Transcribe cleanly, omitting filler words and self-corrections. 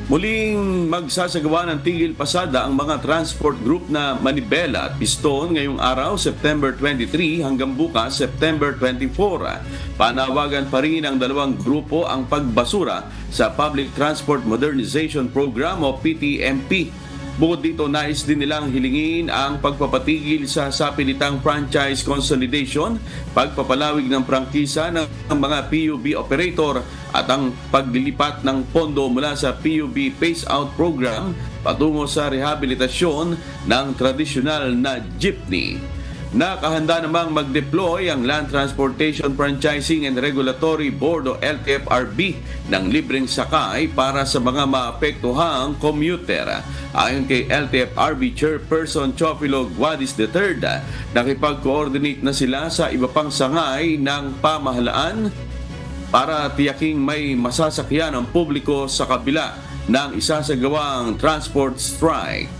Muling magsasagawa ng tigil pasada ang mga transport group na Manibela at Piston ngayong araw, September 23 hanggang bukas, September 24. Panawagan pa rin ng dalawang grupo ang pagbasura sa Public Transport Modernization Program o PTMP. Bukod dito, nais din nilang hilingin ang pagpapatigil sa sapilitang franchise consolidation, pagpapalawig ng prangkisa ng mga PUB operator at ang paglilipat ng pondo mula sa PUB Phase-Out Program patungo sa rehabilitasyon ng tradisyonal na jeepney. Nakahanda namang mag-deploy ang Land Transportation Franchising and Regulatory Board o LTFRB ng libreng sakay para sa mga maapektuhang commuter. Ayon kay LTFRB Chairperson Chopilo Guadis III, nakipag-coordinate na sila sa iba pang sangay ng pamahalaan para tiyaking may masasakyan ang publiko sa kabila ng isasagawang transport strike.